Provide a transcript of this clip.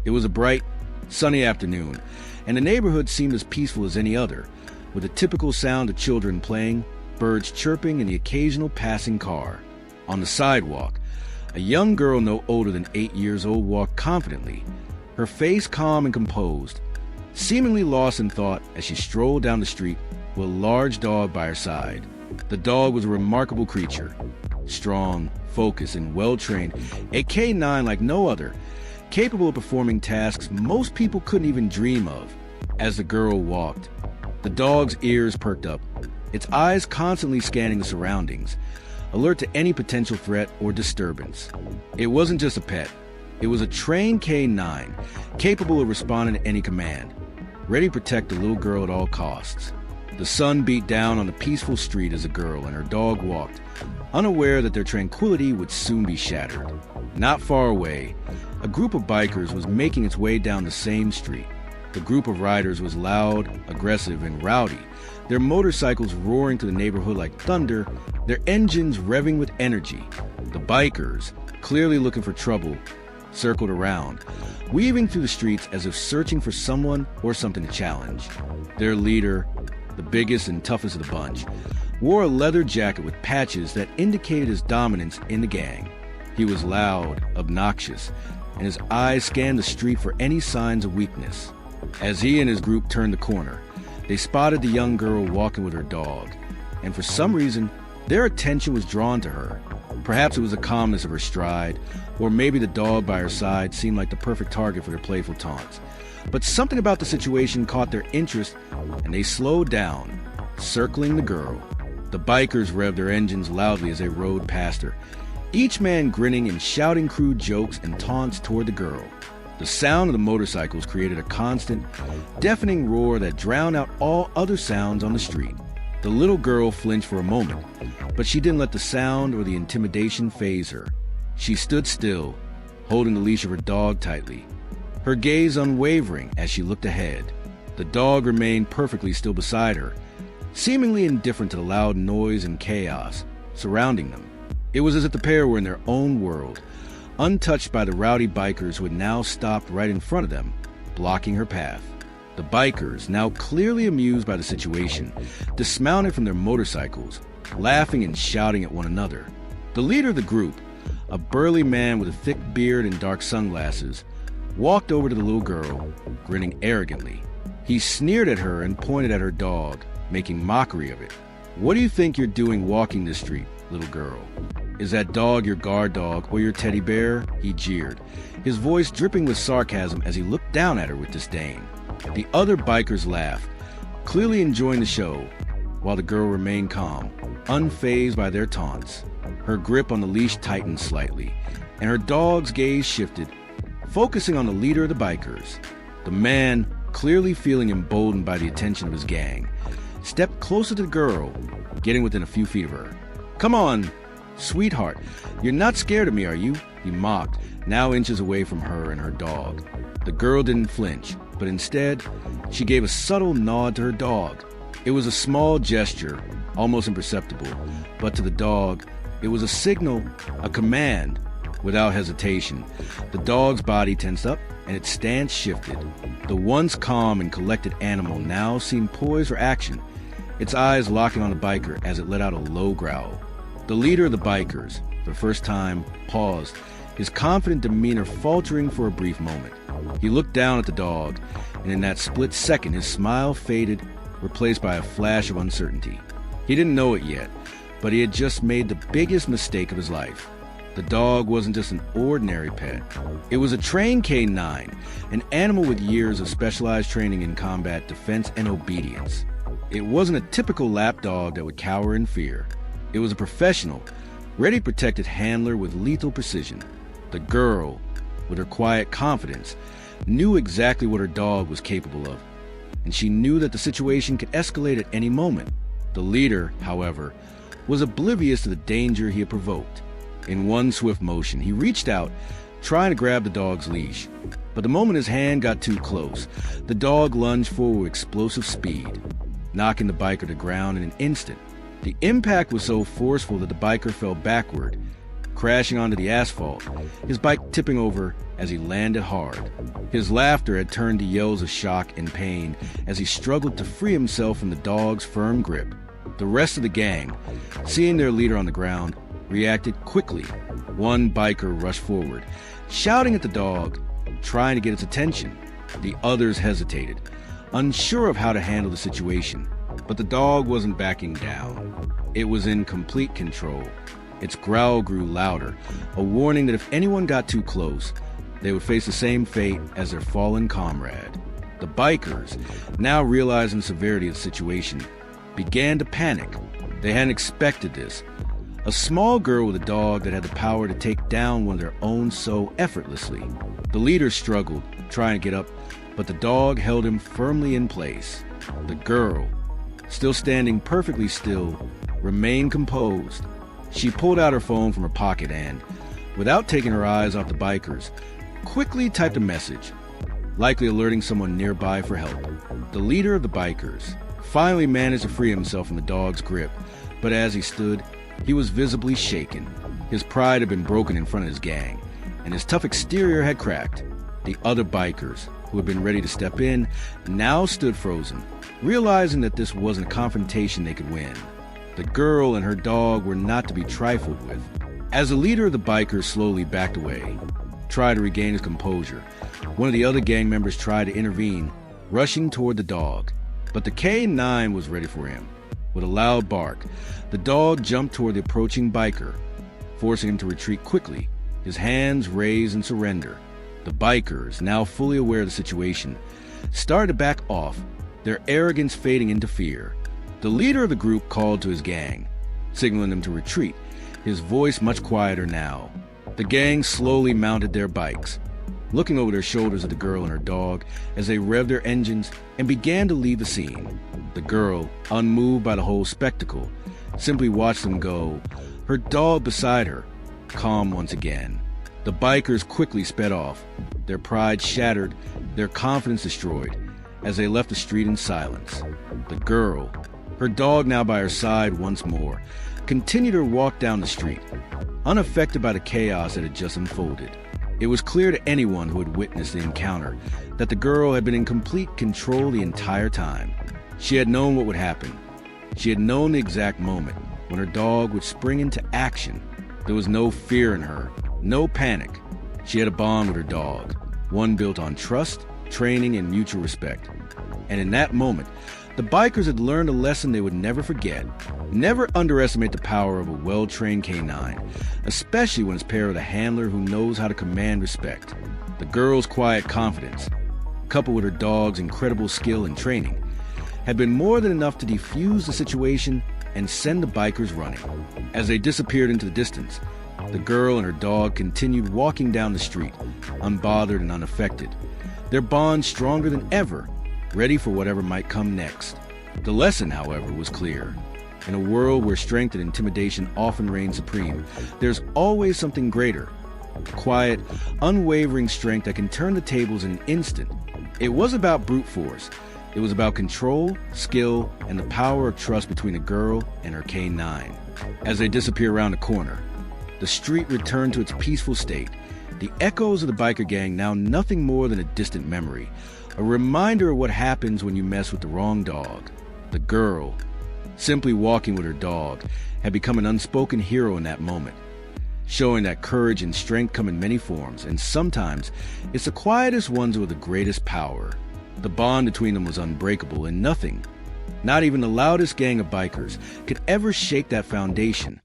It was a bright, sunny afternoon, and the neighborhood seemed as peaceful as any other, with the typical sound of children playing, birds chirping, and the occasional passing car. On the sidewalk, a young girl no older than 8 years old walked confidently, her face calm and composed, seemingly lost in thought as she strolled down the street with a large dog by her side. The dog was a remarkable creature, strong, focused, and well-trained, a K9 like no other, capable of performing tasks most people couldn't even dream of. As the girl walked, the dog's ears perked up, its eyes constantly scanning the surroundings, alert to any potential threat or disturbance. It wasn't just a pet. It was a trained K9, capable of responding to any command, ready to protect the little girl at all costs. The sun beat down on the peaceful street as the girl and her dog walked, unaware that their tranquility would soon be shattered. Not far away, a group of bikers was making its way down the same street. The group of riders was loud, aggressive, and rowdy, their motorcycles roaring through the neighborhood like thunder, their engines revving with energy. The bikers, clearly looking for trouble, circled around, weaving through the streets as if searching for someone or something to challenge. Their leader, the biggest and toughest of the bunch, wore a leather jacket with patches that indicated his dominance in the gang. He was loud, obnoxious, and his eyes scanned the street for any signs of weakness. As he and his group turned the corner, they spotted the young girl walking with her dog, and for some reason, their attention was drawn to her. Perhaps it was the calmness of her stride, or maybe the dog by her side seemed like the perfect target for their playful taunts. But something about the situation caught their interest, and they slowed down, circling the girl. The bikers revved their engines loudly as they rode past her, each man grinning and shouting crude jokes and taunts toward the girl. The sound of the motorcycles created a constant, deafening roar that drowned out all other sounds on the street. The little girl flinched for a moment, but she didn't let the sound or the intimidation faze her. She stood still, holding the leash of her dog tightly, her gaze unwavering as she looked ahead. The dog remained perfectly still beside her, seemingly indifferent to the loud noise and chaos surrounding them. It was as if the pair were in their own world, untouched by the rowdy bikers who had now stopped right in front of them, blocking her path. The bikers, now clearly amused by the situation, dismounted from their motorcycles, laughing and shouting at one another. The leader of the group, a burly man with a thick beard and dark sunglasses, walked over to the little girl, grinning arrogantly. He sneered at her and pointed at her dog, making mockery of it. "What do you think you're doing walking this street, little girl? Is that dog your guard dog or your teddy bear?" he jeered, his voice dripping with sarcasm as he looked down at her with disdain. The other bikers laughed, clearly enjoying the show, while the girl remained calm, unfazed by their taunts. Her grip on the leash tightened slightly, and her dog's gaze shifted, focusing on the leader of the bikers. The man, clearly feeling emboldened by the attention of his gang, stepped closer to the girl, getting within a few feet of her. "Come on, sweetheart, you're not scared of me, are you?" he mocked, now inches away from her and her dog. The girl didn't flinch, but instead, she gave a subtle nod to her dog. It was a small gesture, almost imperceptible, but to the dog, it was a signal, a command. Without hesitation, the dog's body tensed up and its stance shifted. The once calm and collected animal now seemed poised for action, its eyes locking on the biker as it let out a low growl. The leader of the bikers, for the first time, paused, his confident demeanor faltering for a brief moment. He looked down at the dog, and in that split second his smile faded, replaced by a flash of uncertainty. He didn't know it yet, but he had just made the biggest mistake of his life. The dog wasn't just an ordinary pet. It was a trained K9, an animal with years of specialized training in combat, defense, and obedience. It wasn't a typical lap dog that would cower in fear. It was a professional, ready to protect its handler with lethal precision. The girl, with her quiet confidence, knew exactly what her dog was capable of, and she knew that the situation could escalate at any moment. The leader, however, was oblivious to the danger he had provoked. In one swift motion, he reached out, trying to grab the dog's leash. But the moment his hand got too close, the dog lunged forward with explosive speed, knocking the biker to the ground in an instant. The impact was so forceful that the biker fell backward, crashing onto the asphalt, his bike tipping over as he landed hard. His laughter had turned to yells of shock and pain as he struggled to free himself from the dog's firm grip. The rest of the gang, seeing their leader on the ground, reacted quickly. One biker rushed forward, shouting at the dog, trying to get its attention. The others hesitated, unsure of how to handle the situation. But the dog wasn't backing down. It was in complete control. Its growl grew louder, a warning that if anyone got too close, they would face the same fate as their fallen comrade. The bikers, now realizing the severity of the situation, began to panic. They hadn't expected this. A small girl with a dog that had the power to take down one of their own so effortlessly. The leader struggled, trying to get up, but the dog held him firmly in place. The girl, still standing perfectly still, remained composed. She pulled out her phone from her pocket and, without taking her eyes off the bikers, quickly typed a message, likely alerting someone nearby for help. The leader of the bikers finally managed to free himself from the dog's grip, but as he stood, he was visibly shaken. His pride had been broken in front of his gang, and his tough exterior had cracked. The other bikers, who had been ready to step in, now stood frozen, realizing that this wasn't a confrontation they could win. The girl and her dog were not to be trifled with. As the leader of the bikers slowly backed away, tried to regain his composure, one of the other gang members tried to intervene, rushing toward the dog. But the K9 was ready for him. With a loud bark, the dog jumped toward the approaching biker, forcing him to retreat quickly, his hands raised in surrender. The bikers, now fully aware of the situation, started to back off, their arrogance fading into fear. The leader of the group called to his gang, signaling them to retreat, his voice much quieter now. The gang slowly mounted their bikes, looking over their shoulders at the girl and her dog as they revved their engines and began to leave the scene. The girl, unmoved by the whole spectacle, simply watched them go, her dog beside her, calm once again. The bikers quickly sped off, their pride shattered, their confidence destroyed, as they left the street in silence. The girl, her dog now by her side once more, continued her walk down the street, unaffected by the chaos that had just unfolded. It was clear to anyone who had witnessed the encounter that the girl had been in complete control the entire time. She had known what would happen. She had known the exact moment when her dog would spring into action. There was no fear in her, no panic. She had a bond with her dog, one built on trust, training, and mutual respect. And in that moment, the bikers had learned a lesson they would never forget. Never underestimate the power of a well-trained K9, especially when it's paired with a handler who knows how to command respect. The girl's quiet confidence, coupled with her dog's incredible skill and training, had been more than enough to defuse the situation and send the bikers running. As they disappeared into the distance, the girl and her dog continued walking down the street, unbothered and unaffected, their bond stronger than ever, ready for whatever might come next. The lesson, however, was clear. In a world where strength and intimidation often reign supreme, there's always something greater. Quiet, unwavering strength that can turn the tables in an instant. It was about brute force. It was about control, skill, and the power of trust between a girl and her K9. As they disappear around the corner, the street returned to its peaceful state. The echoes of the biker gang now nothing more than a distant memory, a reminder of what happens when you mess with the wrong dog. The girl, simply walking with her dog, had become an unspoken hero in that moment, showing that courage and strength come in many forms, and sometimes it's the quietest ones with the greatest power. The bond between them was unbreakable, and nothing, not even the loudest gang of bikers, could ever shake that foundation.